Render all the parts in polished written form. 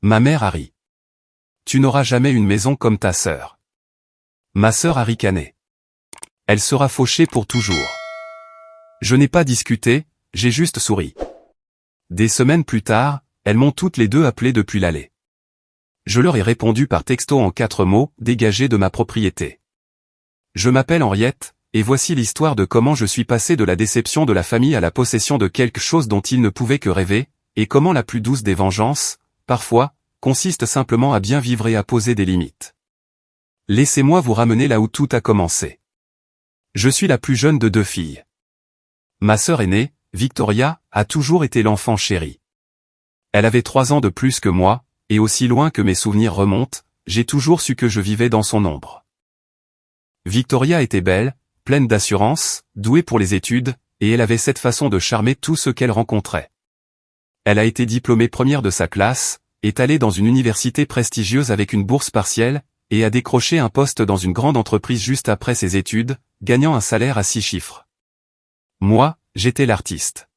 Ma mère a ri. Tu n'auras jamais une maison comme ta sœur. Ma sœur a ricané. Elle sera fauchée pour toujours. Je n'ai pas discuté, j'ai juste souri. Des semaines plus tard, elles m'ont toutes les deux appelé depuis l'allée. Je leur ai répondu par texto en 4 mots, dégagez de ma propriété. Je m'appelle Henriette, et voici l'histoire de comment je suis passé de la déception de la famille à la possession de quelque chose dont ils ne pouvaient que rêver, et comment la plus douce des vengeances, parfois, consiste simplement à bien vivre et à poser des limites. Laissez-moi vous ramener là où tout a commencé. Je suis la plus jeune de 2 filles. Ma sœur aînée, Victoria, a toujours été l'enfant chéri. Elle avait 3 ans de plus que moi, et aussi loin que mes souvenirs remontent, j'ai toujours su que je vivais dans son ombre. Victoria était belle, pleine d'assurance, douée pour les études, et elle avait cette façon de charmer tous ceux qu'elle rencontrait. Elle a été diplômée première de sa classe, est allée dans une université prestigieuse avec une bourse partielle, et a décroché un poste dans une grande entreprise juste après ses études, gagnant un salaire à 6 chiffres. Moi, j'étais l'artiste.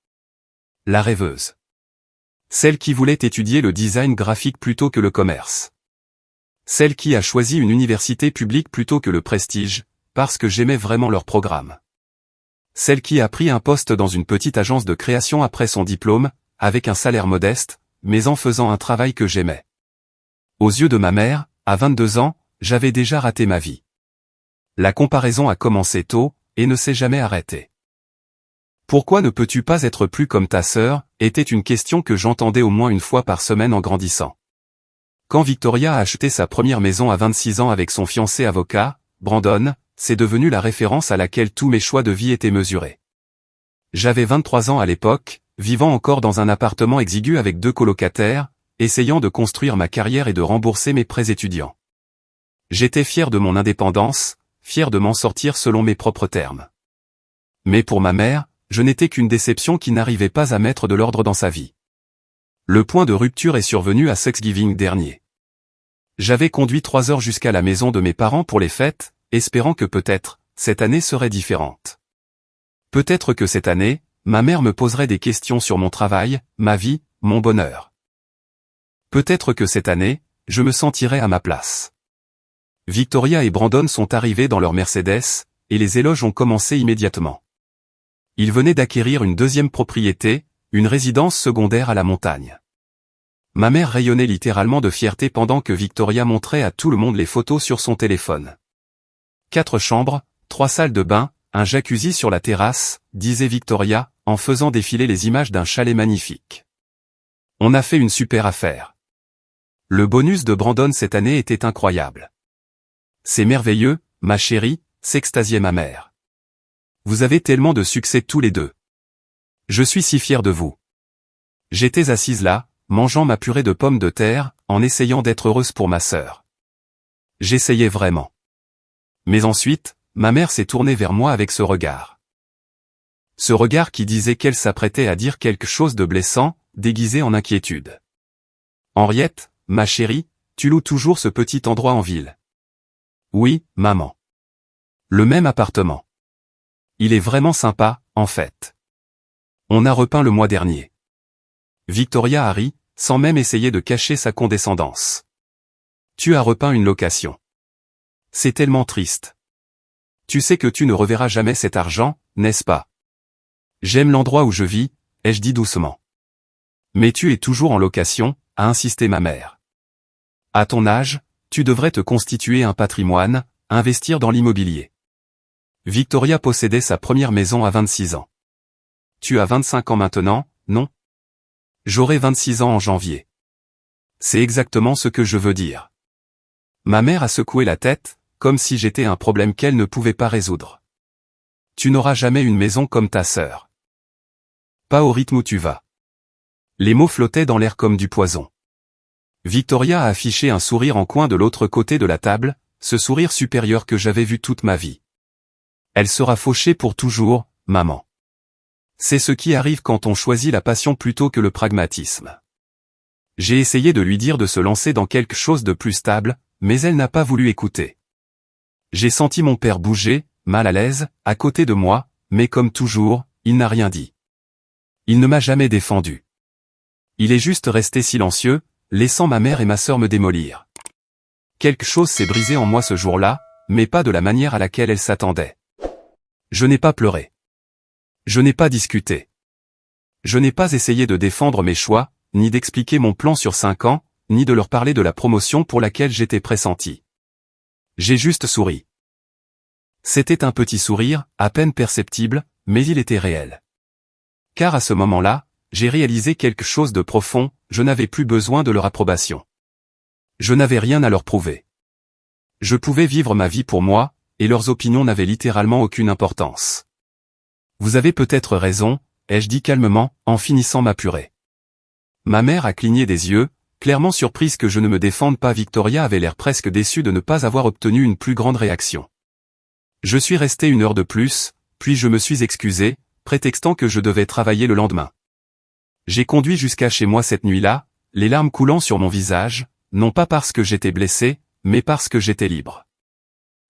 La rêveuse. Celle qui voulait étudier le design graphique plutôt que le commerce. Celle qui a choisi une université publique plutôt que le prestige, parce que j'aimais vraiment leur programme. Celle qui a pris un poste dans une petite agence de création après son diplôme, avec un salaire modeste, mais en faisant un travail que j'aimais. Aux yeux de ma mère, à 22 ans, j'avais déjà raté ma vie. La comparaison a commencé tôt, et ne s'est jamais arrêtée. Pourquoi ne peux-tu pas être plus comme ta sœur, était une question que j'entendais au moins une fois par semaine en grandissant. Quand Victoria a acheté sa première maison à 26 ans avec son fiancé avocat, Brandon, c'est devenu la référence à laquelle tous mes choix de vie étaient mesurés. J'avais 23 ans à l'époque, vivant encore dans un appartement exigu avec 2 colocataires, essayant de construire ma carrière et de rembourser mes prêts étudiants. J'étais fier de mon indépendance, fier de m'en sortir selon mes propres termes. Mais pour ma mère, je n'étais qu'une déception qui n'arrivait pas à mettre de l'ordre dans sa vie. Le point de rupture est survenu à Thanksgiving dernier. J'avais conduit 3 heures jusqu'à la maison de mes parents pour les fêtes, espérant que peut-être, cette année serait différente. Peut-être que cette année, ma mère me poserait des questions sur mon travail, ma vie, mon bonheur. Peut-être que cette année, je me sentirais à ma place. Victoria et Brandon sont arrivés dans leur Mercedes, et les éloges ont commencé immédiatement. Ils venaient d'acquérir une 2e propriété, une résidence secondaire à la montagne. Ma mère rayonnait littéralement de fierté pendant que Victoria montrait à tout le monde les photos sur son téléphone. 4 chambres, 3 salles de bain, un jacuzzi sur la terrasse, disait Victoria, en faisant défiler les images d'un chalet magnifique. On a fait une super affaire. Le bonus de Brandon cette année était incroyable. C'est merveilleux, ma chérie, s'extasiait ma mère. Vous avez tellement de succès tous les deux. Je suis si fier de vous. J'étais assise là, mangeant ma purée de pommes de terre, en essayant d'être heureuse pour ma sœur. J'essayais vraiment. Mais ensuite, ma mère s'est tournée vers moi avec ce regard. Ce regard qui disait qu'elle s'apprêtait à dire quelque chose de blessant, déguisé en inquiétude. Henriette, ma chérie, tu loues toujours ce petit endroit en ville. Oui, maman. Le même appartement. Il est vraiment sympa, en fait. On a repeint le mois dernier. Victoria a ri, sans même essayer de cacher sa condescendance. Tu as repeint une location. C'est tellement triste. Tu sais que tu ne reverras jamais cet argent, n'est-ce pas? J'aime l'endroit où je vis, ai-je dit doucement. Mais tu es toujours en location, a insisté ma mère. À ton âge, tu devrais te constituer un patrimoine, investir dans l'immobilier. Victoria possédait sa première maison à 26 ans. Tu as 25 ans maintenant, non? J'aurai 26 ans en janvier. C'est exactement ce que je veux dire. Ma mère a secoué la tête, comme si j'étais un problème qu'elle ne pouvait pas résoudre. Tu n'auras jamais une maison comme ta sœur. Pas au rythme où tu vas. Les mots flottaient dans l'air comme du poison. Victoria a affiché un sourire en coin de l'autre côté de la table, ce sourire supérieur que j'avais vu toute ma vie. Elle sera fauchée pour toujours, maman. C'est ce qui arrive quand on choisit la passion plutôt que le pragmatisme. J'ai essayé de lui dire de se lancer dans quelque chose de plus stable, mais elle n'a pas voulu écouter. J'ai senti mon père bouger, mal à l'aise, à côté de moi, mais comme toujours, il n'a rien dit. Il ne m'a jamais défendu. Il est juste resté silencieux, laissant ma mère et ma sœur me démolir. Quelque chose s'est brisé en moi ce jour-là, mais pas de la manière à laquelle elles s'attendaient. Je n'ai pas pleuré. Je n'ai pas discuté. Je n'ai pas essayé de défendre mes choix, ni d'expliquer mon plan sur 5 ans, ni de leur parler de la promotion pour laquelle j'étais pressenti. J'ai juste souri. C'était un petit sourire, à peine perceptible, mais il était réel. Car à ce moment-là, j'ai réalisé quelque chose de profond, je n'avais plus besoin de leur approbation. Je n'avais rien à leur prouver. Je pouvais vivre ma vie pour moi, et leurs opinions n'avaient littéralement aucune importance. Vous avez peut-être raison, ai-je dit calmement, en finissant ma purée. Ma mère a cligné des yeux, clairement surprise que je ne me défende pas. Victoria avait l'air presque déçue de ne pas avoir obtenu une plus grande réaction. Je suis resté 1 heure de plus, puis je me suis excusé, prétextant que je devais travailler le lendemain. J'ai conduit jusqu'à chez moi cette nuit-là, les larmes coulant sur mon visage, non pas parce que j'étais blessé, mais parce que j'étais libre.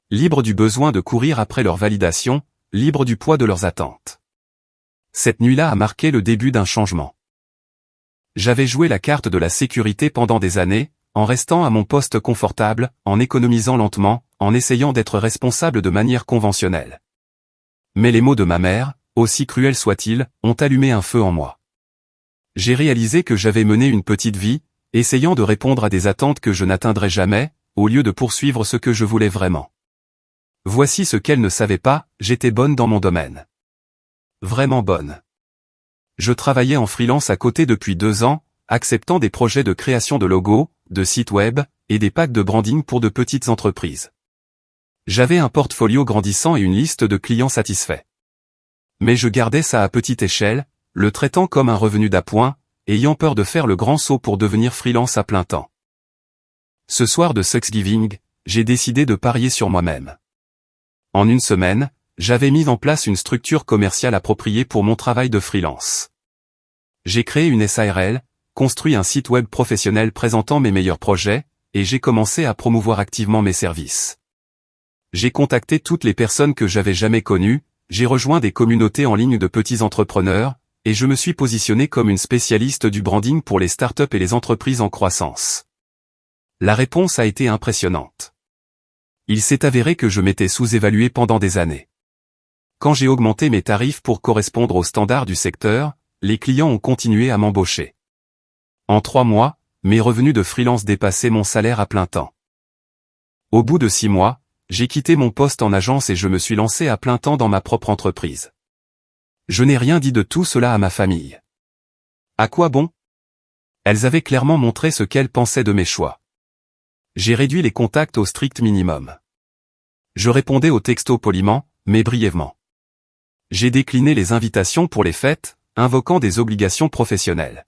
Libre du besoin de courir après leur validation, libre du poids de leurs attentes. Cette nuit-là a marqué le début d'un changement. J'avais joué la carte de la sécurité pendant des années, en restant à mon poste confortable, en économisant lentement, en essayant d'être responsable de manière conventionnelle. Mais les mots de ma mère, aussi cruels soient-ils, ont allumé un feu en moi. J'ai réalisé que j'avais mené une petite vie, essayant de répondre à des attentes que je n'atteindrais jamais, au lieu de poursuivre ce que je voulais vraiment. Voici ce qu'elle ne savait pas, j'étais bonne dans mon domaine. Vraiment bonne. Je travaillais en freelance à côté depuis 2 ans, acceptant des projets de création de logos, de sites web, et des packs de branding pour de petites entreprises. J'avais un portfolio grandissant et une liste de clients satisfaits. Mais je gardais ça à petite échelle, le traitant comme un revenu d'appoint, ayant peur de faire le grand saut pour devenir freelance à plein temps. Ce soir de Thanksgiving, j'ai décidé de parier sur moi-même. En 1 semaine, j'avais mis en place une structure commerciale appropriée pour mon travail de freelance. J'ai créé une SARL, construit un site web professionnel présentant mes meilleurs projets, et j'ai commencé à promouvoir activement mes services. J'ai contacté toutes les personnes que j'avais jamais connues, j'ai rejoint des communautés en ligne de petits entrepreneurs, et je me suis positionné comme une spécialiste du branding pour les startups et les entreprises en croissance. La réponse a été impressionnante. Il s'est avéré que je m'étais sous-évalué pendant des années. Quand j'ai augmenté mes tarifs pour correspondre aux standards du secteur, les clients ont continué à m'embaucher. En 3 mois, mes revenus de freelance dépassaient mon salaire à plein temps. Au bout de 6 mois, j'ai quitté mon poste en agence et je me suis lancé à plein temps dans ma propre entreprise. Je n'ai rien dit de tout cela à ma famille. À quoi bon? Elles avaient clairement montré ce qu'elles pensaient de mes choix. J'ai réduit les contacts au strict minimum. Je répondais aux textos poliment, mais brièvement. J'ai décliné les invitations pour les fêtes, invoquant des obligations professionnelles.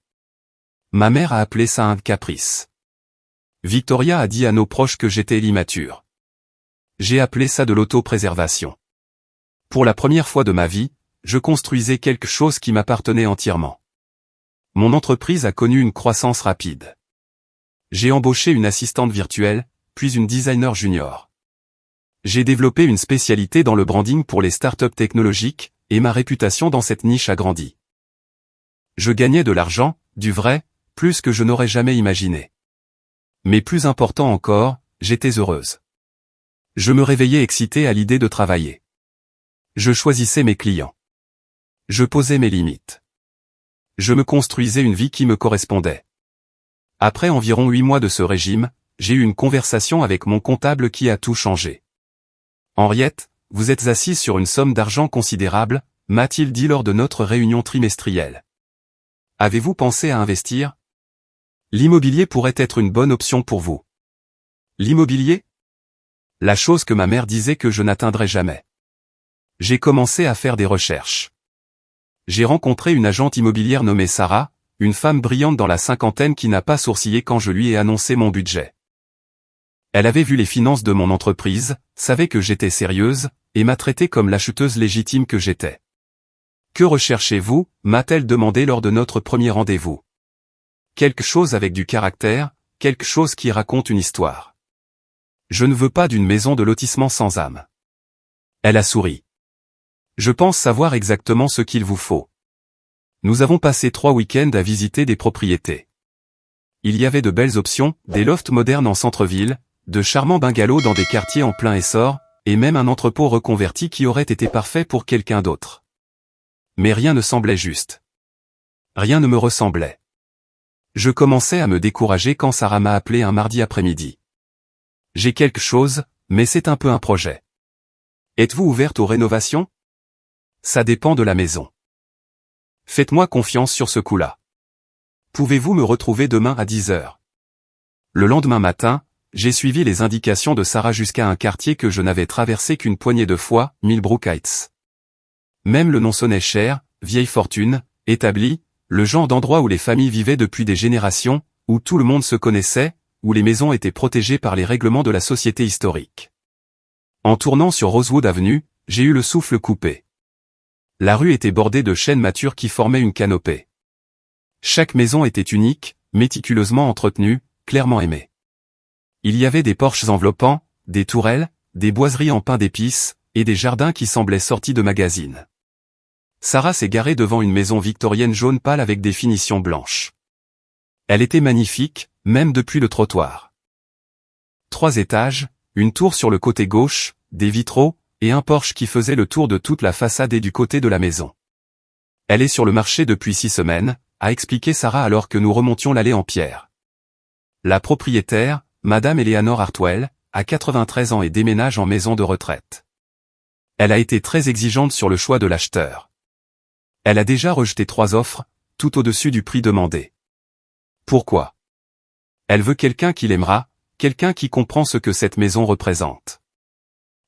Ma mère a appelé ça un caprice. Victoria a dit à nos proches que j'étais l'immature. J'ai appelé ça de l'autopréservation. Pour la première fois de ma vie, je construisais quelque chose qui m'appartenait entièrement. Mon entreprise a connu une croissance rapide. J'ai embauché une assistante virtuelle, puis une designer junior. J'ai développé une spécialité dans le branding pour les startups technologiques, et ma réputation dans cette niche a grandi. Je gagnais de l'argent, du vrai, plus que je n'aurais jamais imaginé. Mais plus important encore, j'étais heureuse. Je me réveillais excité à l'idée de travailler. Je choisissais mes clients. Je posais mes limites. Je me construisais une vie qui me correspondait. Après environ 8 mois de ce régime, j'ai eu une conversation avec mon comptable qui a tout changé. Henriette, vous êtes assise sur une somme d'argent considérable, m'a-t-il dit lors de notre réunion trimestrielle. Avez-vous pensé à investir? L'immobilier pourrait être une bonne option pour vous. L'immobilier? La chose que ma mère disait que je n'atteindrais jamais. J'ai commencé à faire des recherches. J'ai rencontré une agente immobilière nommée Sarah, une femme brillante dans la cinquantaine qui n'a pas sourcillé quand je lui ai annoncé mon budget. Elle avait vu les finances de mon entreprise, savait que j'étais sérieuse, et m'a traité comme l'acheteuse légitime que j'étais. Que recherchez-vous, m'a-t-elle demandé lors de notre premier rendez-vous. Quelque chose avec du caractère, quelque chose qui raconte une histoire. Je ne veux pas d'une maison de lotissement sans âme. Elle a souri. Je pense savoir exactement ce qu'il vous faut. Nous avons passé 3 week-ends à visiter des propriétés. Il y avait de belles options, des lofts modernes en centre-ville, de charmants bungalows dans des quartiers en plein essor, et même un entrepôt reconverti qui aurait été parfait pour quelqu'un d'autre. Mais rien ne semblait juste. Rien ne me ressemblait. Je commençais à me décourager quand Sarah m'a appelé un mardi après-midi. J'ai quelque chose, mais c'est un peu un projet. Êtes-vous ouverte aux rénovations? Ça dépend de la maison. Faites-moi confiance sur ce coup-là. Pouvez-vous me retrouver demain à 10 heures? Le lendemain matin, j'ai suivi les indications de Sarah jusqu'à un quartier que je n'avais traversé qu'une poignée de fois, Millbrook Heights. Même le nom sonnait cher, vieille fortune, établie, le genre d'endroit où les familles vivaient depuis des générations, où tout le monde se connaissait, où les maisons étaient protégées par les règlements de la société historique. En tournant sur Rosewood Avenue, j'ai eu le souffle coupé. La rue était bordée de chênes matures qui formaient une canopée. Chaque maison était unique, méticuleusement entretenue, clairement aimée. Il y avait des porches enveloppants, des tourelles, des boiseries en pin d'épices, et des jardins qui semblaient sortis de magazines. Sarah s'est garée devant une maison victorienne jaune pâle avec des finitions blanches. Elle était magnifique, même depuis le trottoir. 3 étages, une tour sur le côté gauche, des vitraux, et un porche qui faisait le tour de toute la façade et du côté de la maison. Elle est sur le marché depuis 6 semaines, a expliqué Sarah alors que nous remontions l'allée en pierre. La propriétaire, Madame Eleanor Hartwell, a 93 ans et déménage en maison de retraite. Elle a été très exigeante sur le choix de l'acheteur. Elle a déjà rejeté 3 offres, tout au-dessus du prix demandé. Pourquoi? Elle veut quelqu'un qui l'aimera, quelqu'un qui comprend ce que cette maison représente.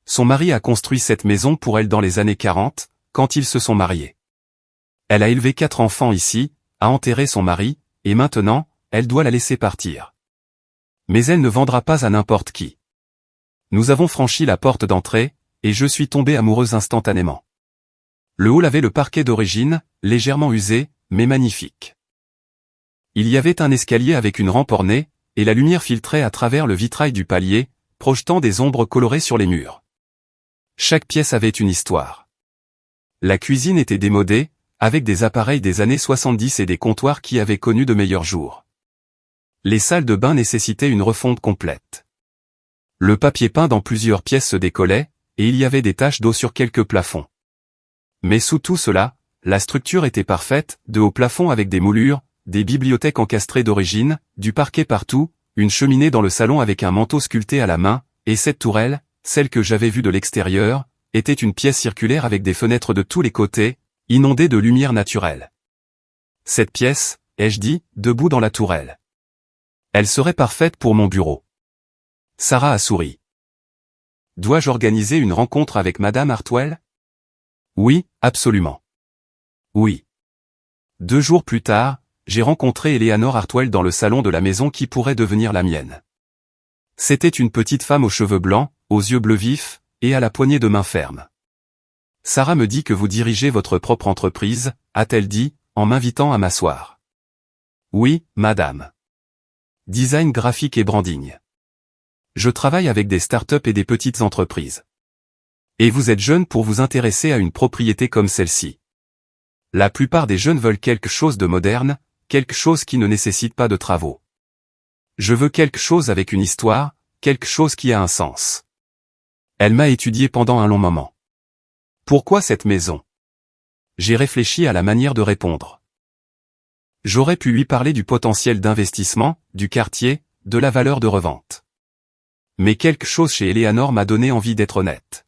Son mari a construit cette maison pour elle dans les années 40, quand ils se sont mariés. Elle a élevé 4 enfants ici, a enterré son mari, et maintenant, elle doit la laisser partir. Mais elle ne vendra pas à n'importe qui. Nous avons franchi la porte d'entrée, et je suis tombé amoureuse instantanément. Le hall avait le parquet d'origine, légèrement usé, mais magnifique. Il y avait un escalier avec une rampe ornée, et la lumière filtrait à travers le vitrail du palier, projetant des ombres colorées sur les murs. Chaque pièce avait une histoire. La cuisine était démodée, avec des appareils des années 70 et des comptoirs qui avaient connu de meilleurs jours. Les salles de bain nécessitaient une refonte complète. Le papier peint dans plusieurs pièces se décollait, et il y avait des taches d'eau sur quelques plafonds. Mais sous tout cela, la structure était parfaite, de hauts plafonds avec des moulures, des bibliothèques encastrées d'origine, du parquet partout, une cheminée dans le salon avec un manteau sculpté à la main, et cette tourelle, celle que j'avais vue de l'extérieur, était une pièce circulaire avec des fenêtres de tous les côtés, inondée de lumière naturelle. Cette pièce, ai-je dit, debout dans la tourelle. Elle serait parfaite pour mon bureau. Sarah a souri. Dois-je organiser une rencontre avec Madame Hartwell? Oui, absolument. Oui. 2 jours plus tard, j'ai rencontré Eleanor Hartwell dans le salon de la maison qui pourrait devenir la mienne. C'était une petite femme aux cheveux blancs, aux yeux bleus vifs, et à la poignée de main ferme. Sarah me dit que vous dirigez votre propre entreprise, a-t-elle dit, en m'invitant à m'asseoir. Oui, madame. Design graphique et branding. Je travaille avec des startups et des petites entreprises. Et vous êtes jeune pour vous intéresser à une propriété comme celle-ci. La plupart des jeunes veulent quelque chose de moderne, quelque chose qui ne nécessite pas de travaux. Je veux quelque chose avec une histoire, quelque chose qui a un sens. Elle m'a étudié pendant un long moment. Pourquoi cette maison? J'ai réfléchi à la manière de répondre. J'aurais pu lui parler du potentiel d'investissement, du quartier, de la valeur de revente. Mais quelque chose chez Eleanor m'a donné envie d'être honnête.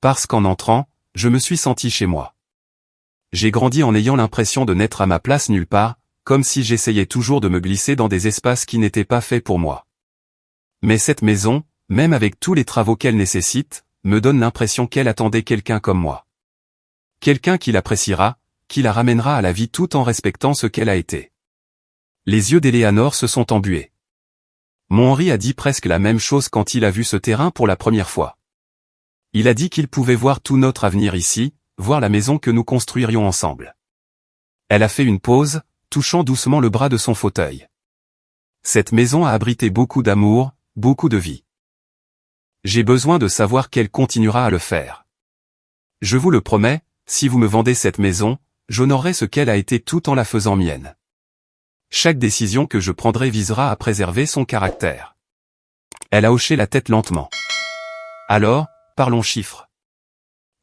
Parce qu'en entrant, je me suis senti chez moi. J'ai grandi en ayant l'impression de n'être à ma place nulle part, comme si j'essayais toujours de me glisser dans des espaces qui n'étaient pas faits pour moi. Mais cette maison, même avec tous les travaux qu'elle nécessite, me donne l'impression qu'elle attendait quelqu'un comme moi. Quelqu'un qui l'appréciera, qui la ramènera à la vie tout en respectant ce qu'elle a été. Les yeux d'Eleanor se sont embués. Mon Henri a dit presque la même chose quand il a vu ce terrain pour la première fois. Il a dit qu'il pouvait voir tout notre avenir ici, voir la maison que nous construirions ensemble. Elle a fait une pause, touchant doucement le bras de son fauteuil. Cette maison a abrité beaucoup d'amour, beaucoup de vie. J'ai besoin de savoir qu'elle continuera à le faire. Je vous le promets, si vous me vendez cette maison, j'honorerai ce qu'elle a été tout en la faisant mienne. Chaque décision que je prendrai visera à préserver son caractère. Elle a hoché la tête lentement. Alors, parlons chiffres.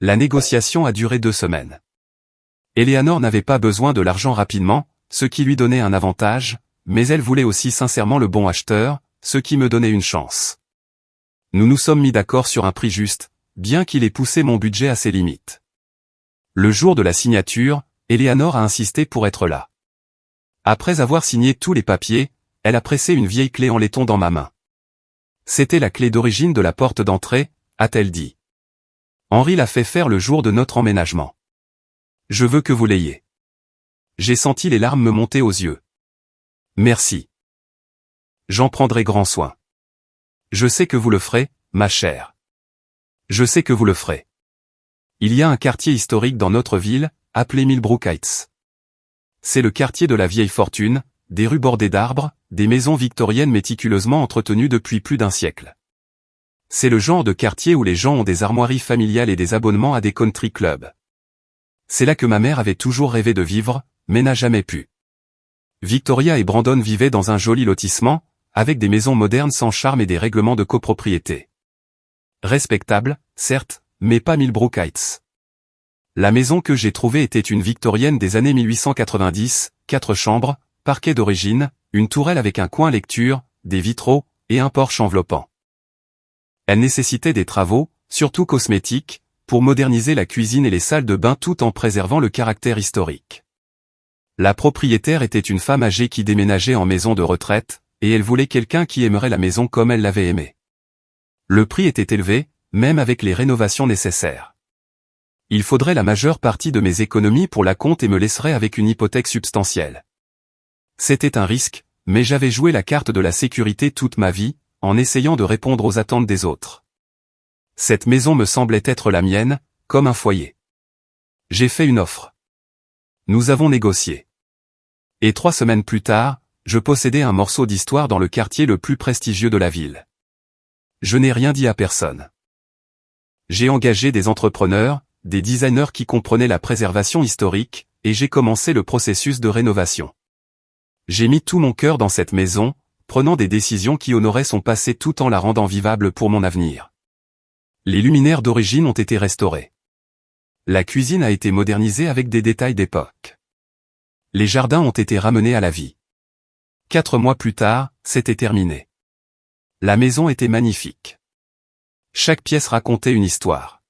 La négociation a duré 2 semaines. Eleanor n'avait pas besoin de l'argent rapidement, ce qui lui donnait un avantage, mais elle voulait aussi sincèrement le bon acheteur, ce qui me donnait une chance. Nous nous sommes mis d'accord sur un prix juste, bien qu'il ait poussé mon budget à ses limites. Le jour de la signature, Eleanor a insisté pour être là. Après avoir signé tous les papiers, elle a pressé une vieille clé en laiton dans ma main. C'était la clé d'origine de la porte d'entrée, a-t-elle dit. Henri l'a fait faire le jour de notre emménagement. Je veux que vous l'ayez. J'ai senti les larmes me monter aux yeux. Merci. J'en prendrai grand soin. Je sais que vous le ferez, ma chère. Je sais que vous le ferez. Il y a un quartier historique dans notre ville, appelé Millbrook Heights. C'est le quartier de la vieille fortune, des rues bordées d'arbres, des maisons victoriennes méticuleusement entretenues depuis plus d'un siècle. C'est le genre de quartier où les gens ont des armoiries familiales et des abonnements à des country clubs. C'est là que ma mère avait toujours rêvé de vivre, mais n'a jamais pu. Victoria et Brandon vivaient dans un joli lotissement, avec des maisons modernes sans charme et des règlements de copropriété. Respectable, certes, mais pas Millbrook Heights. La maison que j'ai trouvée était une victorienne des années 1890, 4 chambres, parquet d'origine, une tourelle avec un coin lecture, des vitraux, et un porche enveloppant. Elle nécessitait des travaux, surtout cosmétiques, pour moderniser la cuisine et les salles de bain tout en préservant le caractère historique. La propriétaire était une femme âgée qui déménageait en maison de retraite, et elle voulait quelqu'un qui aimerait la maison comme elle l'avait aimée. Le prix était élevé, même avec les rénovations nécessaires. Il faudrait la majeure partie de mes économies pour la compte et me laisserait avec une hypothèque substantielle. C'était un risque, mais j'avais joué la carte de la sécurité toute ma vie, en essayant de répondre aux attentes des autres. Cette maison me semblait être la mienne, comme un foyer. J'ai fait une offre. Nous avons négocié. Et 3 semaines plus tard, je possédais un morceau d'histoire dans le quartier le plus prestigieux de la ville. Je n'ai rien dit à personne. J'ai engagé des entrepreneurs, des designers qui comprenaient la préservation historique, et j'ai commencé le processus de rénovation. J'ai mis tout mon cœur dans cette maison, prenant des décisions qui honoraient son passé tout en la rendant vivable pour mon avenir. Les luminaires d'origine ont été restaurés. La cuisine a été modernisée avec des détails d'époque. Les jardins ont été ramenés à la vie. 4 mois plus tard, c'était terminé. La maison était magnifique. Chaque pièce racontait une histoire.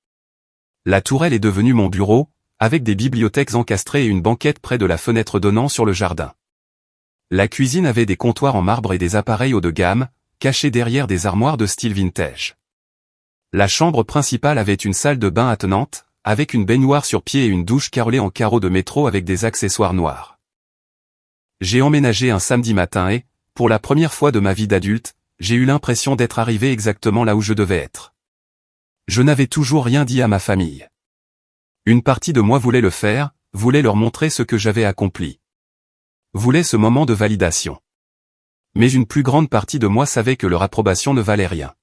La tourelle est devenue mon bureau, avec des bibliothèques encastrées et une banquette près de la fenêtre donnant sur le jardin. La cuisine avait des comptoirs en marbre et des appareils haut de gamme, cachés derrière des armoires de style vintage. La chambre principale avait une salle de bain attenante, avec une baignoire sur pied et une douche carrelée en carreaux de métro avec des accessoires noirs. J'ai emménagé un samedi matin et, pour la première fois de ma vie d'adulte, j'ai eu l'impression d'être arrivé exactement là où je devais être. Je n'avais toujours rien dit à ma famille. Une partie de moi voulait le faire, voulait leur montrer ce que j'avais accompli. Voulait ce moment de validation. Mais une plus grande partie de moi savait que leur approbation ne valait rien.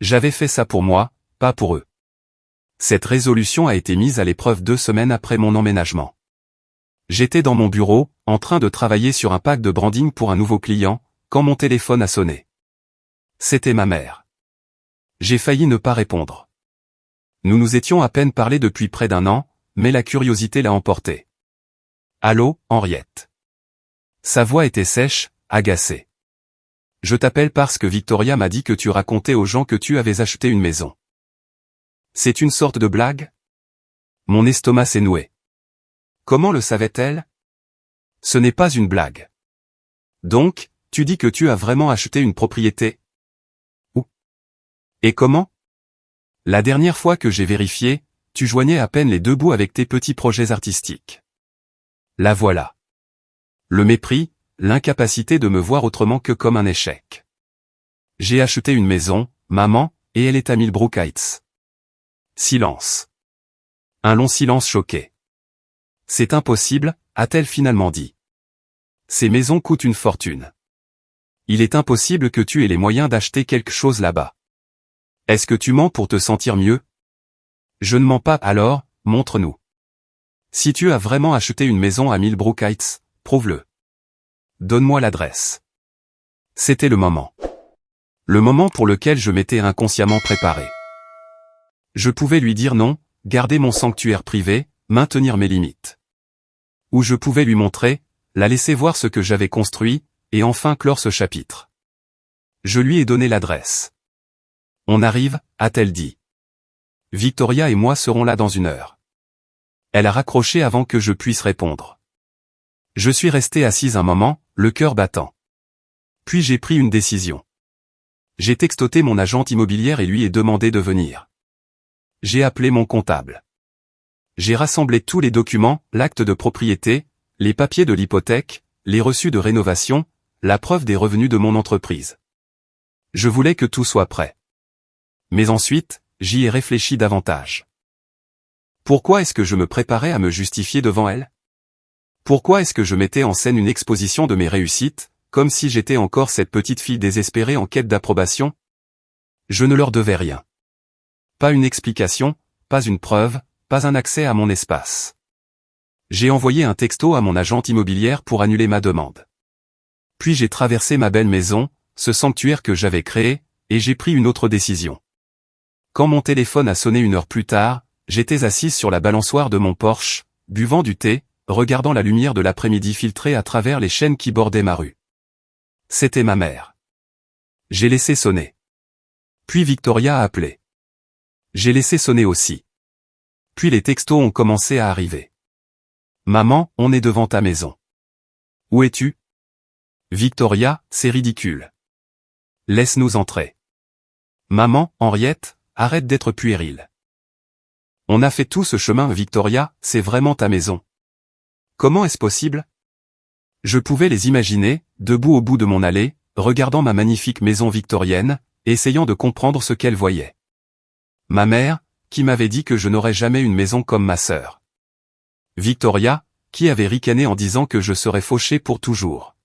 J'avais fait ça pour moi, pas pour eux. Cette résolution a été mise à l'épreuve 2 semaines après mon emménagement. J'étais dans mon bureau, en train de travailler sur un pack de branding pour un nouveau client, quand mon téléphone a sonné. C'était ma mère. J'ai failli ne pas répondre. Nous nous étions à peine parlé depuis près d'1 an, mais la curiosité l'a emporté. Allô, Henriette. Sa voix était sèche, agacée. Je t'appelle parce que Victoria m'a dit que tu racontais aux gens que tu avais acheté une maison. C'est une sorte de blague? Mon estomac s'est noué. Comment le savait-elle? Ce n'est pas une blague. Donc, tu dis que tu as vraiment acheté une propriété? Où? Et comment? La dernière fois que j'ai vérifié, tu joignais à peine les 2 bouts avec tes petits projets artistiques. La voilà. Le mépris, l'incapacité de me voir autrement que comme un échec. J'ai acheté une maison, maman, et elle est à Millbrook Heights. Silence. Un long silence choqué. C'est impossible, a-t-elle finalement dit. Ces maisons coûtent une fortune. Il est impossible que tu aies les moyens d'acheter quelque chose là-bas. Est-ce que tu mens pour te sentir mieux? Je ne mens pas, alors, montre-nous. Si tu as vraiment acheté une maison à Millbrook Heights, prouve-le. donne-moi l'adresse. C'était le moment. Le moment pour lequel je m'étais inconsciemment préparé. Je pouvais lui dire non, garder mon sanctuaire privé, maintenir mes limites. Ou je pouvais lui montrer, la laisser voir ce que j'avais construit, et enfin clore ce chapitre. Je lui ai donné l'adresse. On arrive, a-t-elle dit. Victoria et moi serons là dans 1 heure. Elle a raccroché avant que je puisse répondre. Je suis resté assise un moment, le cœur battant. Puis j'ai pris une décision. J'ai textoté mon agente immobilière et lui ai demandé de venir. J'ai appelé mon comptable. J'ai rassemblé tous les documents, l'acte de propriété, les papiers de l'hypothèque, les reçus de rénovation, la preuve des revenus de mon entreprise. Je voulais que tout soit prêt. Mais ensuite, j'y ai réfléchi davantage. Pourquoi est-ce que je me préparais à me justifier devant elle? Pourquoi est-ce que je mettais en scène une exposition de mes réussites, comme si j'étais encore cette petite fille désespérée en quête d'approbation? Je ne leur devais rien. Pas une explication, pas une preuve, pas un accès à mon espace. J'ai envoyé un texto à mon agente immobilière pour annuler ma demande. Puis j'ai traversé ma belle maison, ce sanctuaire que j'avais créé, et j'ai pris une autre décision. Quand mon téléphone a sonné 1 heure plus tard, j'étais assise sur la balançoire de mon Porsche, buvant du thé, regardant la lumière de l'après-midi filtrer à travers les chênes qui bordaient ma rue. C'était ma mère. J'ai laissé sonner. Puis Victoria a appelé. J'ai laissé sonner aussi. Puis les textos ont commencé à arriver. Maman, on est devant ta maison. Où es-tu? Victoria, c'est ridicule. Laisse-nous entrer. Maman, Henriette, arrête d'être puérile. On a fait tout ce chemin, Victoria, c'est vraiment ta maison. Comment est-ce possible? Je pouvais les imaginer, debout au bout de mon allée, regardant ma magnifique maison victorienne, essayant de comprendre ce qu'elle voyait. Ma mère, qui m'avait dit que je n'aurais jamais une maison comme ma sœur. Victoria, qui avait ricané en disant que je serais fauché pour toujours.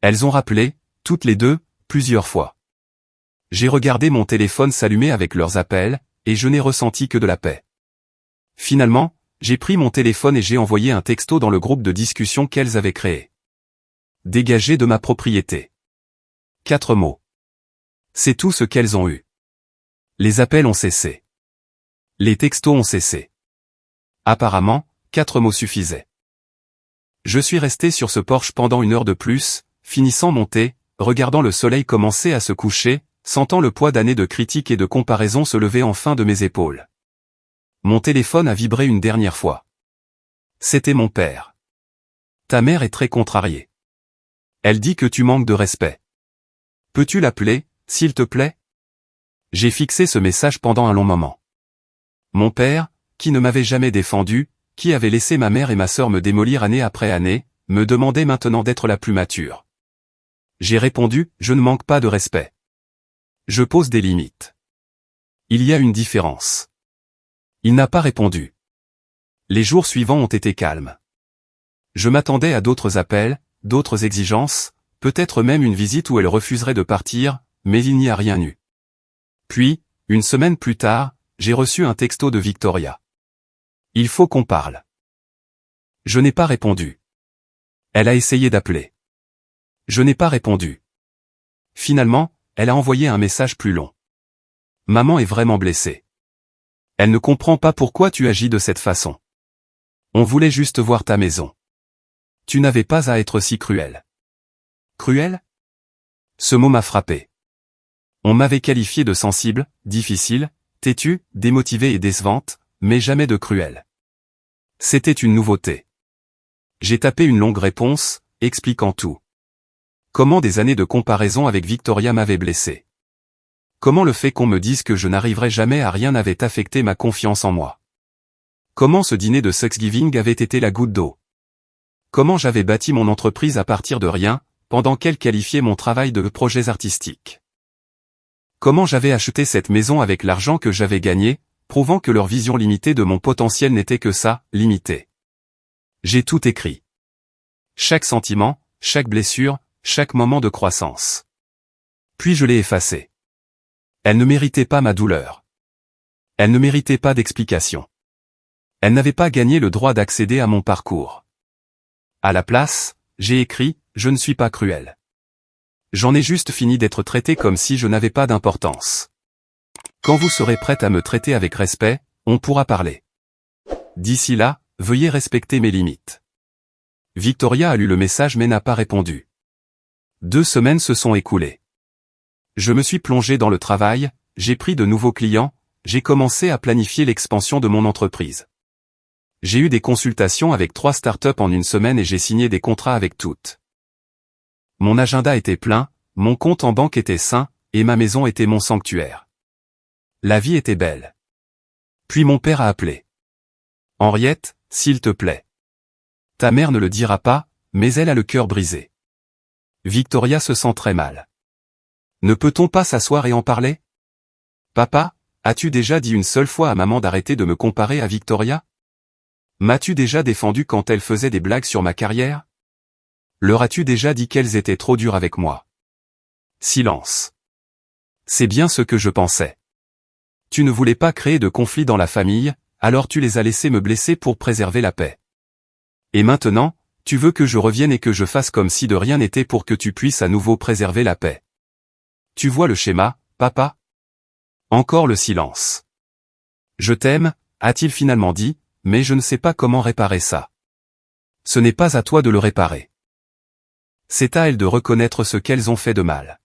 Elles ont rappelé, toutes les deux, plusieurs fois. J'ai regardé mon téléphone s'allumer avec leurs appels, et je n'ai ressenti que de la paix. Finalement, j'ai pris mon téléphone et j'ai envoyé un texto dans le groupe de discussion qu'elles avaient créé. Dégagez de ma propriété. 4 mots. C'est tout ce qu'elles ont eu. Les appels ont cessé. Les textos ont cessé. Apparemment, 4 mots suffisaient. Je suis resté sur ce Porsche pendant 1 heure de plus, finissant mon thé, regardant le soleil commencer à se coucher, sentant le poids d'années de critiques et de comparaisons se lever enfin de mes épaules. Mon téléphone a vibré une dernière fois. C'était mon père. Ta mère est très contrariée. Elle dit que tu manques de respect. Peux-tu l'appeler, s'il te plaît? J'ai fixé ce message pendant un long moment. Mon père, qui ne m'avait jamais défendu, qui avait laissé ma mère et ma sœur me démolir année après année, me demandait maintenant d'être la plus mature. J'ai répondu, je ne manque pas de respect. Je pose des limites. Il y a une différence. Il n'a pas répondu. Les jours suivants ont été calmes. Je m'attendais à d'autres appels, d'autres exigences, peut-être même une visite où elle refuserait de partir, mais il n'y a rien eu. Puis, 1 semaine plus tard, j'ai reçu un texto de Victoria. Il faut qu'on parle. Je n'ai pas répondu. Elle a essayé d'appeler. Je n'ai pas répondu. Finalement, elle a envoyé un message plus long. Maman est vraiment blessée. Elle ne comprend pas pourquoi tu agis de cette façon. On voulait juste voir ta maison. Tu n'avais pas à être si cruel. Cruel? Ce mot m'a frappé. On m'avait qualifié de sensible, difficile, têtue, démotivée et décevante, mais jamais de cruel. C'était une nouveauté. J'ai tapé une longue réponse, expliquant tout. Comment des années de comparaison avec Victoria m'avaient blessé. Comment le fait qu'on me dise que je n'arriverais jamais à rien avait affecté ma confiance en moi. Comment ce dîner de Thanksgiving avait été la goutte d'eau. Comment j'avais bâti mon entreprise à partir de rien, pendant qu'elle qualifiait mon travail de projets artistiques. Comment j'avais acheté cette maison avec l'argent que j'avais gagné, prouvant que leur vision limitée de mon potentiel n'était que ça, limité. J'ai tout écrit. Chaque sentiment, chaque blessure, chaque moment de croissance. Puis je l'ai effacé. Elle ne méritait pas ma douleur. Elle ne méritait pas d'explication. Elle n'avait pas gagné le droit d'accéder à mon parcours. À la place, j'ai écrit, je ne suis pas cruel. J'en ai juste fini d'être traité comme si je n'avais pas d'importance. Quand vous serez prête à me traiter avec respect, on pourra parler. D'ici là, veuillez respecter mes limites. Victoria a lu le message mais n'a pas répondu. 2 semaines se sont écoulées. Je me suis plongé dans le travail, j'ai pris de nouveaux clients, j'ai commencé à planifier l'expansion de mon entreprise. J'ai eu des consultations avec 3 startups en 1 semaine et j'ai signé des contrats avec toutes. Mon agenda était plein, mon compte en banque était sain, et ma maison était mon sanctuaire. La vie était belle. Puis mon père a appelé. Henriette, s'il te plaît. Ta mère ne le dira pas, mais elle a le cœur brisé. Victoria se sent très mal. Ne peut-on pas s'asseoir et en parler? Papa, as-tu déjà dit une seule fois à maman d'arrêter de me comparer à Victoria? M'as-tu déjà défendu quand elle faisait des blagues sur ma carrière? Leur as-tu déjà dit qu'elles étaient trop dures avec moi? Silence. C'est bien ce que je pensais. Tu ne voulais pas créer de conflit dans la famille, alors tu les as laissées me blesser pour préserver la paix. Et maintenant, tu veux que je revienne et que je fasse comme si de rien n'était pour que tu puisses à nouveau préserver la paix. Tu vois le schéma, papa? Encore le silence. Je t'aime, a-t-il finalement dit, mais je ne sais pas comment réparer ça. Ce n'est pas à toi de le réparer. C'est à elles de reconnaître ce qu'elles ont fait de mal.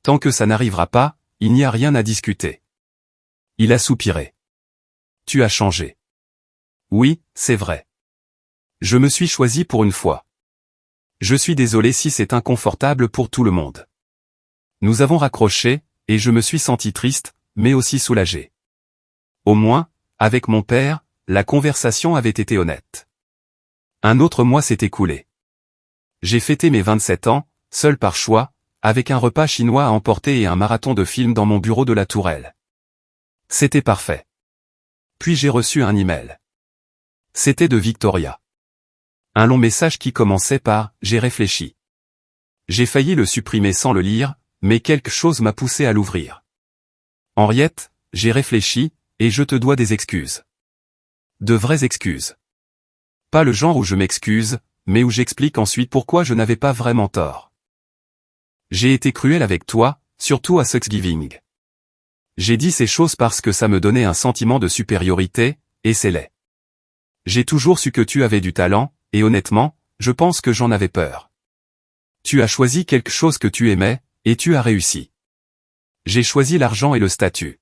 Tant que ça n'arrivera pas, il n'y a rien à discuter. Il a soupiré. Tu as changé. Oui, c'est vrai. Je me suis choisi pour une fois. Je suis désolé si c'est inconfortable pour tout le monde. Nous avons raccroché, et je me suis senti triste, mais aussi soulagé. Au moins, avec mon père, la conversation avait été honnête. Un autre mois s'est écoulé. J'ai fêté mes 27 ans, seul par choix, avec un repas chinois à emporter et un marathon de films dans mon bureau de la Tourelle. C'était parfait. Puis j'ai reçu un email. C'était de Victoria. Un long message qui commençait par « J'ai réfléchi ». J'ai failli le supprimer sans le lire, mais quelque chose m'a poussé à l'ouvrir. Henriette, j'ai réfléchi, et je te dois des excuses. De vraies excuses. Pas le genre où je m'excuse, mais où j'explique ensuite pourquoi je n'avais pas vraiment tort. J'ai été cruel avec toi, surtout à Thanksgiving. J'ai dit ces choses parce que ça me donnait un sentiment de supériorité, et c'est laid. J'ai toujours su que tu avais du talent, et honnêtement, je pense que j'en avais peur. Tu as choisi quelque chose que tu aimais, et tu as réussi. J'ai choisi l'argent et le statut.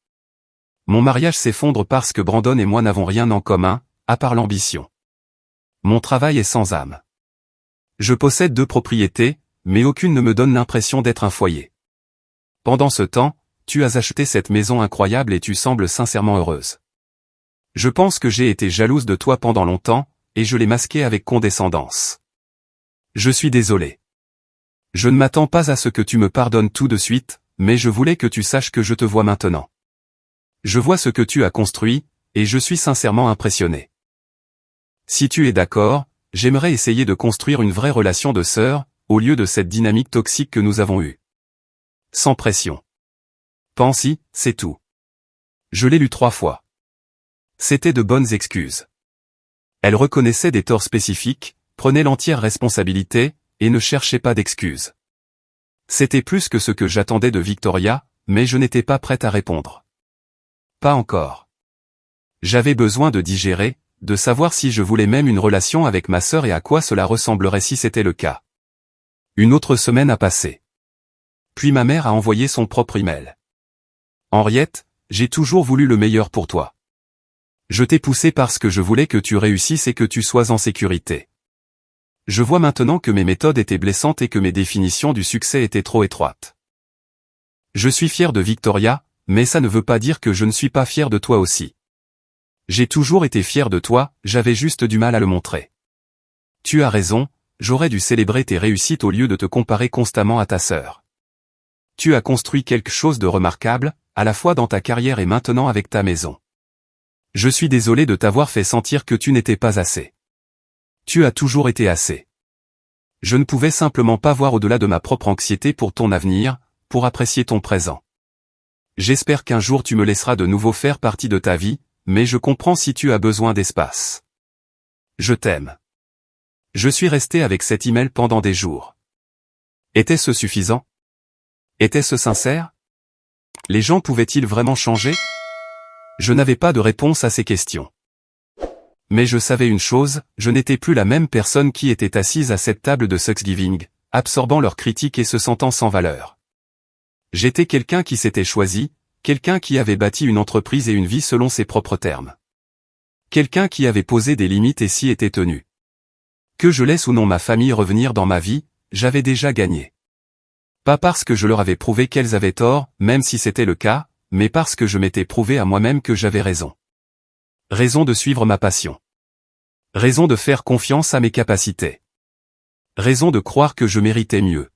Mon mariage s'effondre parce que Brandon et moi n'avons rien en commun, à part l'ambition. Mon travail est sans âme. Je possède 2 propriétés, mais aucune ne me donne l'impression d'être un foyer. Pendant ce temps, tu as acheté cette maison incroyable et tu sembles sincèrement heureuse. Je pense que j'ai été jalouse de toi pendant longtemps, et je l'ai masqué avec condescendance. Je suis désolé. Je ne m'attends pas à ce que tu me pardonnes tout de suite, mais je voulais que tu saches que je te vois maintenant. Je vois ce que tu as construit, et je suis sincèrement impressionné. Si tu es d'accord, j'aimerais essayer de construire une vraie relation de sœur, au lieu de cette dynamique toxique que nous avons eue. Sans pression. Pense-y, c'est tout. Je l'ai lu 3 fois. C'était de bonnes excuses. Elle reconnaissait des torts spécifiques, prenait l'entière responsabilité, et ne cherchait pas d'excuses. C'était plus que ce que j'attendais de Victoria, mais je n'étais pas prête à répondre. Pas encore. J'avais besoin de digérer, de savoir si je voulais même une relation avec ma sœur et à quoi cela ressemblerait si c'était le cas. Une autre semaine a passé. Puis ma mère a envoyé son propre email. Henriette, j'ai toujours voulu le meilleur pour toi. Je t'ai poussé parce que je voulais que tu réussisses et que tu sois en sécurité. Je vois maintenant que mes méthodes étaient blessantes et que mes définitions du succès étaient trop étroites. Je suis fier de Victoria, mais ça ne veut pas dire que je ne suis pas fier de toi aussi. J'ai toujours été fier de toi, j'avais juste du mal à le montrer. Tu as raison, j'aurais dû célébrer tes réussites au lieu de te comparer constamment à ta sœur. Tu as construit quelque chose de remarquable, à la fois dans ta carrière et maintenant avec ta maison. Je suis désolé de t'avoir fait sentir que tu n'étais pas assez. Tu as toujours été assez. Je ne pouvais simplement pas voir au-delà de ma propre anxiété pour ton avenir, pour apprécier ton présent. J'espère qu'un jour tu me laisseras de nouveau faire partie de ta vie, mais je comprends si tu as besoin d'espace. Je t'aime. Je suis resté avec cet email pendant des jours. Était-ce suffisant? Était-ce sincère? Les gens pouvaient-ils vraiment changer? Je n'avais pas de réponse à ces questions. Mais je savais une chose, je n'étais plus la même personne qui était assise à cette table de Thanksgiving, absorbant leurs critiques et se sentant sans valeur. J'étais quelqu'un qui s'était choisi, quelqu'un qui avait bâti une entreprise et une vie selon ses propres termes. Quelqu'un qui avait posé des limites et s'y était tenu. Que je laisse ou non ma famille revenir dans ma vie, j'avais déjà gagné. Pas parce que je leur avais prouvé qu'elles avaient tort, même si c'était le cas, mais parce que je m'étais prouvé à moi-même que j'avais raison. Raison de suivre ma passion. Raison de faire confiance à mes capacités. Raison de croire que je méritais mieux.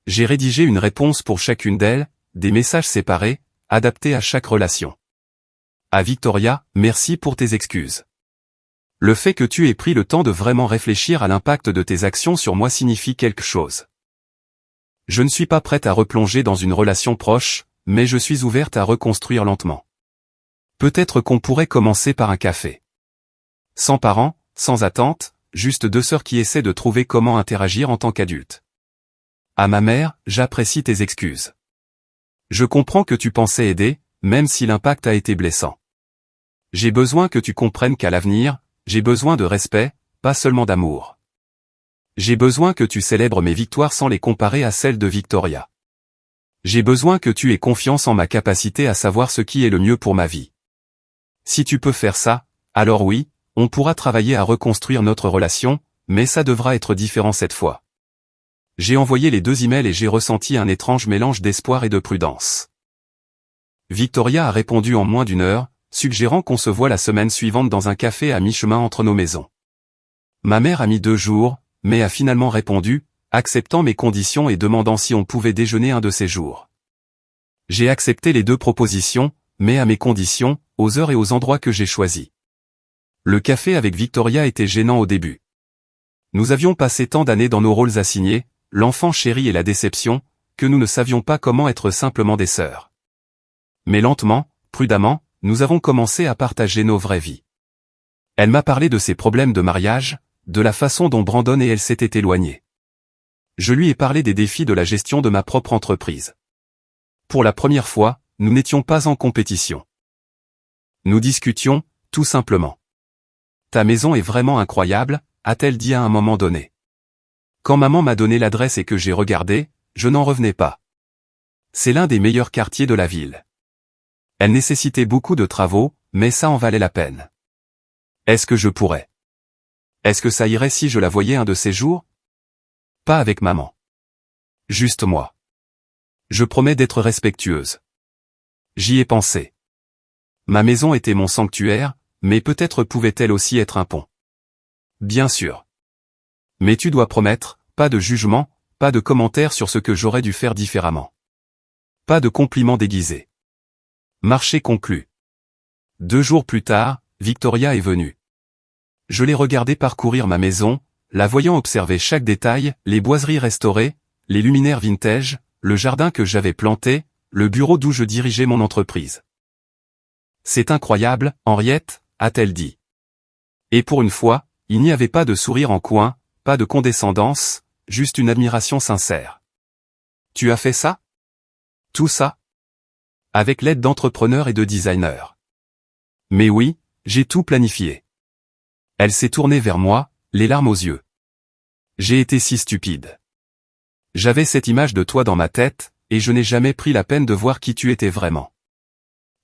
J'ai rédigé une réponse pour chacune d'elles, des messages séparés, adaptés à chaque relation. À Victoria, merci pour tes excuses. Le fait que tu aies pris le temps de vraiment réfléchir à l'impact de tes actions sur moi signifie quelque chose. Je ne suis pas prête à replonger dans une relation proche, mais je suis ouverte à reconstruire lentement. Peut-être qu'on pourrait commencer par un café. Sans parents, sans attente, juste deux sœurs qui essaient de trouver comment interagir en tant qu'adultes. À ma mère, j'apprécie tes excuses. Je comprends que tu pensais aider, même si l'impact a été blessant. J'ai besoin que tu comprennes qu'à l'avenir, j'ai besoin de respect, pas seulement d'amour. J'ai besoin que tu célèbres mes victoires sans les comparer à celles de Victoria. J'ai besoin que tu aies confiance en ma capacité à savoir ce qui est le mieux pour ma vie. Si tu peux faire ça, alors oui, on pourra travailler à reconstruire notre relation, mais ça devra être différent cette fois. J'ai envoyé les 2 emails et j'ai ressenti un étrange mélange d'espoir et de prudence. Victoria a répondu en moins d'1 heure, suggérant qu'on se voit la semaine suivante dans un café à mi-chemin entre nos maisons. Ma mère a mis 2 jours, mais a finalement répondu, acceptant mes conditions et demandant si on pouvait déjeuner un de ces jours. J'ai accepté les 2 propositions, mais à mes conditions, aux heures et aux endroits que j'ai choisis. Le café avec Victoria était gênant au début. Nous avions passé tant d'années dans nos rôles assignés, l'enfant chéri et la déception, que nous ne savions pas comment être simplement des sœurs. Mais lentement, prudemment, nous avons commencé à partager nos vraies vies. Elle m'a parlé de ses problèmes de mariage, de la façon dont Brandon et elle s'étaient éloignés. Je lui ai parlé des défis de la gestion de ma propre entreprise. Pour la première fois, nous n'étions pas en compétition. Nous discutions, tout simplement. Ta maison est vraiment incroyable, a-t-elle dit à un moment donné. Quand maman m'a donné l'adresse et que j'ai regardé, je n'en revenais pas. C'est l'un des meilleurs quartiers de la ville. Elle nécessitait beaucoup de travaux, mais ça en valait la peine. Est-ce que je pourrais? Est-ce que ça irait si je la voyais un de ces jours? Pas avec maman. Juste moi. Je promets d'être respectueuse. J'y ai pensé. Ma maison était mon sanctuaire, mais peut-être pouvait-elle aussi être un pont. Bien sûr. Mais tu dois promettre, pas de jugement, pas de commentaires sur ce que j'aurais dû faire différemment. Pas de compliments déguisés. Marché conclu. 2 jours plus tard, Victoria est venue. Je l'ai regardée parcourir ma maison, la voyant observer chaque détail, les boiseries restaurées, les luminaires vintage, le jardin que j'avais planté, le bureau d'où je dirigeais mon entreprise. C'est incroyable, Henriette, a-t-elle dit. Et pour une fois, il n'y avait pas de sourire en coin, pas de condescendance, juste une admiration sincère. Tu as fait ça? Tout ça? Avec l'aide d'entrepreneurs et de designers. Mais oui, j'ai tout planifié. Elle s'est tournée vers moi, les larmes aux yeux. J'ai été si stupide. J'avais cette image de toi dans ma tête, et je n'ai jamais pris la peine de voir qui tu étais vraiment.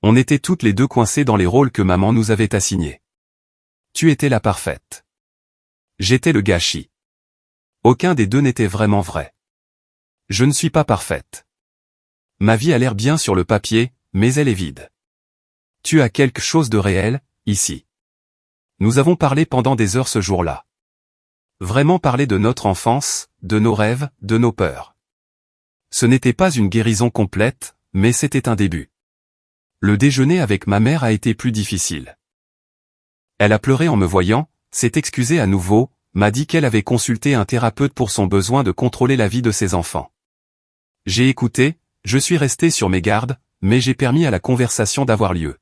On était toutes les 2 coincées dans les rôles que maman nous avait assignés. Tu étais la parfaite. J'étais le gâchis. Aucun des 2 n'était vraiment vrai. Je ne suis pas parfaite. Ma vie a l'air bien sur le papier, mais elle est vide. Tu as quelque chose de réel, ici. Nous avons parlé pendant des heures ce jour-là. Vraiment parler de notre enfance, de nos rêves, de nos peurs. Ce n'était pas une guérison complète, mais c'était un début. Le déjeuner avec ma mère a été plus difficile. Elle a pleuré en me voyant, s'est excusée à nouveau, m'a dit qu'elle avait consulté un thérapeute pour son besoin de contrôler la vie de ses enfants. J'ai écouté, je suis resté sur mes gardes, mais j'ai permis à la conversation d'avoir lieu.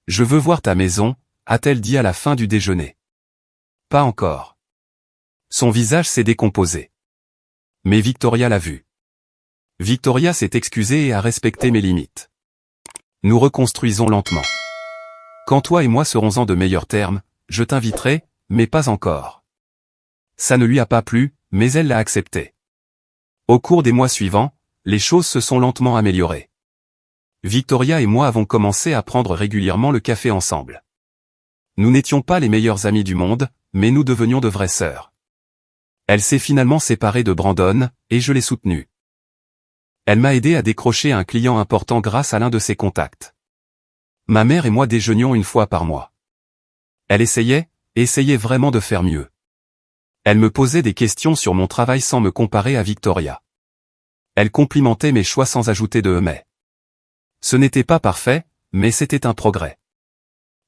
Je veux voir ta maison, a-t-elle dit à la fin du déjeuner. Pas encore. Son visage s'est décomposé. Mais Victoria l'a vu. Victoria s'est excusée et a respecté mes limites. Nous reconstruisons lentement. Quand toi et moi serons en de meilleurs termes, je t'inviterai, mais pas encore. Ça ne lui a pas plu, mais elle l'a accepté. Au cours des mois suivants, les choses se sont lentement améliorées. Victoria et moi avons commencé à prendre régulièrement le café ensemble. Nous n'étions pas les meilleurs amis du monde, mais nous devenions de vraies sœurs. Elle s'est finalement séparée de Brandon, et je l'ai soutenue. Elle m'a aidé à décrocher un client important grâce à l'un de ses contacts. Ma mère et moi déjeunions une fois par mois. Elle essayait vraiment de faire mieux. Elle me posait des questions sur mon travail sans me comparer à Victoria. Elle complimentait mes choix sans ajouter de « mais ». Ce n'était pas parfait, mais c'était un progrès.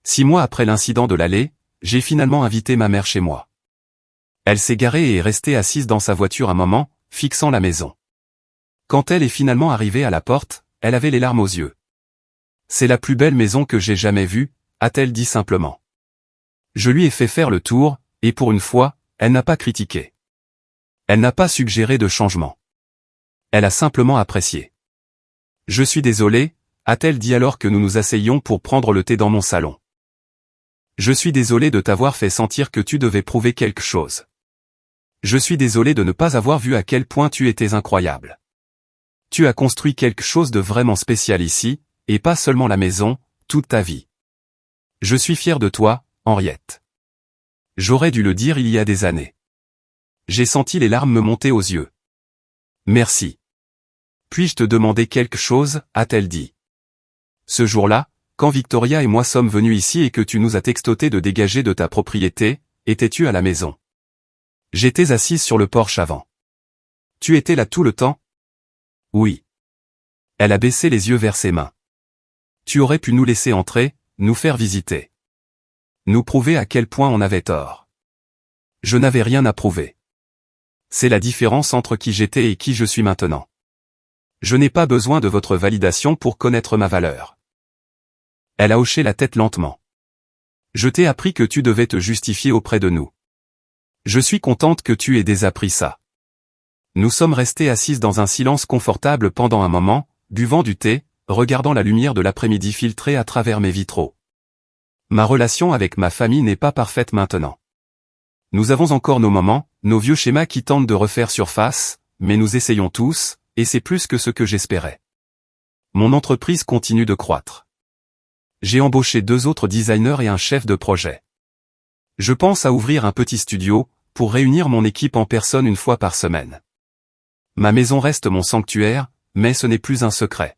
6 mois après l'incident de l'allée, j'ai finalement invité ma mère chez moi. Elle s'est garée et est restée assise dans sa voiture un moment, fixant la maison. Quand elle est finalement arrivée à la porte, elle avait les larmes aux yeux. « C'est la plus belle maison que j'ai jamais vue », a-t-elle dit simplement. Je lui ai fait faire le tour, et pour une fois, elle n'a pas critiqué. Elle n'a pas suggéré de changement. Elle a simplement apprécié. « Je suis désolée », a-t-elle dit alors que nous nous asseyions pour prendre le thé dans mon salon. « Je suis désolée de t'avoir fait sentir que tu devais prouver quelque chose. Je suis désolée de ne pas avoir vu à quel point tu étais incroyable. Tu as construit quelque chose de vraiment spécial ici, et pas seulement la maison, toute ta vie. Je suis fière de toi, Henriette. J'aurais dû le dire il y a des années. » J'ai senti les larmes me monter aux yeux. « Merci. Puis-je te demander quelque chose ?» a-t-elle dit. Ce jour-là, quand Victoria et moi sommes venus ici et que tu nous as textoté de dégager de ta propriété, étais-tu à la maison? J'étais assise sur le porche avant. Tu étais là tout le temps? Oui. Elle a baissé les yeux vers ses mains. Tu aurais pu nous laisser entrer, nous faire visiter. Nous prouver à quel point on avait tort. Je n'avais rien à prouver. C'est la différence entre qui j'étais et qui je suis maintenant. Je n'ai pas besoin de votre validation pour connaître ma valeur. Elle a hoché la tête lentement. Je t'ai appris que tu devais te justifier auprès de nous. Je suis contente que tu aies désappris ça. Nous sommes restés assises dans un silence confortable pendant un moment, buvant du thé, regardant la lumière de l'après-midi filtrer à travers mes vitraux. Ma relation avec ma famille n'est pas parfaite maintenant. Nous avons encore nos moments, nos vieux schémas qui tentent de refaire surface, mais nous essayons tous, et c'est plus que ce que j'espérais. Mon entreprise continue de croître. J'ai embauché 2 autres designers et un chef de projet. Je pense à ouvrir un petit studio, pour réunir mon équipe en personne une fois par semaine. Ma maison reste mon sanctuaire, mais ce n'est plus un secret.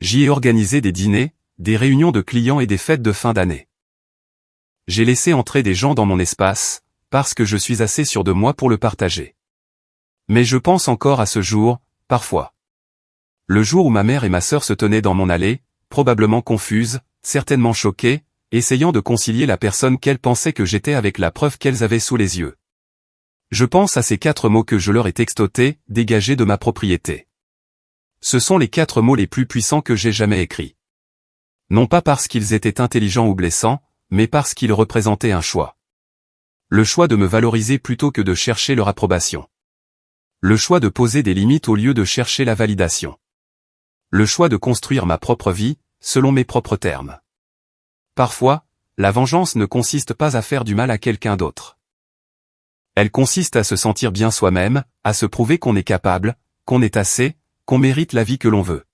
J'y ai organisé des dîners, des réunions de clients et des fêtes de fin d'année. J'ai laissé entrer des gens dans mon espace, parce que je suis assez sûr de moi pour le partager. Mais je pense encore à ce jour, parfois. Le jour où ma mère et ma sœur se tenaient dans mon allée, probablement confuses, certainement choquées, essayant de concilier la personne qu'elles pensaient que j'étais avec la preuve qu'elles avaient sous les yeux. Je pense à ces 4 mots que je leur ai textotés, dégagés de ma propriété. Ce sont les 4 mots les plus puissants que j'ai jamais écrits. Non pas parce qu'ils étaient intelligents ou blessants, mais parce qu'ils représentaient un choix. Le choix de me valoriser plutôt que de chercher leur approbation. Le choix de poser des limites au lieu de chercher la validation. Le choix de construire ma propre vie, selon mes propres termes. Parfois, la vengeance ne consiste pas à faire du mal à quelqu'un d'autre. Elle consiste à se sentir bien soi-même, à se prouver qu'on est capable, qu'on est assez, qu'on mérite la vie que l'on veut.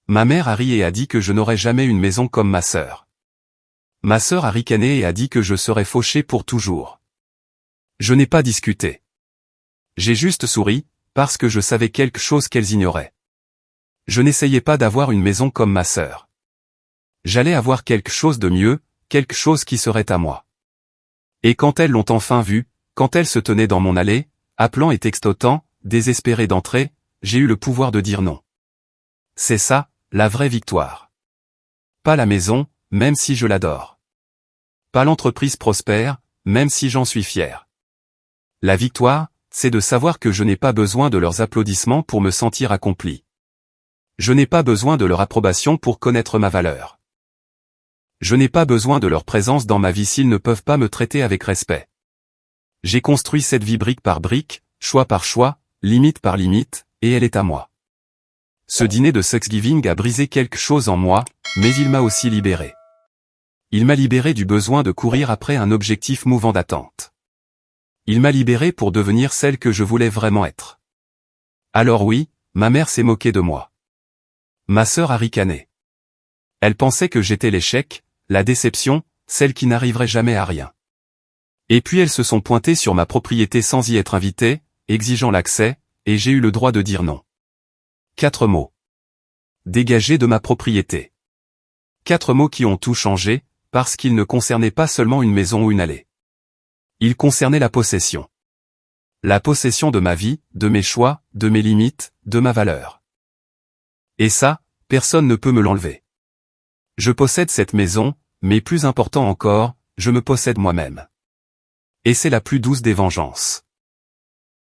Ma mère a ri et a dit que je n'aurais jamais une maison comme ma sœur. Ma sœur a ricané et a dit que je serais fauché pour toujours. Je n'ai pas discuté. J'ai juste souri, parce que je savais quelque chose qu'elles ignoraient. Je n'essayais pas d'avoir une maison comme ma sœur. J'allais avoir quelque chose de mieux, quelque chose qui serait à moi. Et quand elles l'ont enfin vu, quand elles se tenaient dans mon allée, appelant et textotant, désespérées d'entrer, j'ai eu le pouvoir de dire non. C'est ça, la vraie victoire. Pas la maison, même si je l'adore. Pas l'entreprise prospère, même si j'en suis fier. La victoire, c'est de savoir que je n'ai pas besoin de leurs applaudissements pour me sentir accompli. Je n'ai pas besoin de leur approbation pour connaître ma valeur. Je n'ai pas besoin de leur présence dans ma vie s'ils ne peuvent pas me traiter avec respect. J'ai construit cette vie brique par brique, choix par choix, limite par limite, et elle est à moi. Ce dîner de Thanksgiving a brisé quelque chose en moi, mais il m'a aussi libéré. Il m'a libéré du besoin de courir après un objectif mouvant d'attente. Il m'a libéré pour devenir celle que je voulais vraiment être. Alors oui, ma mère s'est moquée de moi. Ma sœur a ricané. Elle pensait que j'étais l'échec, la déception, celle qui n'arriverait jamais à rien. Et puis elles se sont pointées sur ma propriété sans y être invitées, exigeant l'accès, et j'ai eu le droit de dire non. 4 mots. Dégagez de ma propriété. 4 mots qui ont tout changé, parce qu'ils ne concernaient pas seulement une maison ou une allée. Ils concernaient la possession. La possession de ma vie, de mes choix, de mes limites, de ma valeur. Et ça, personne ne peut me l'enlever. Je possède cette maison, mais plus important encore, je me possède moi-même. Et c'est la plus douce des vengeances.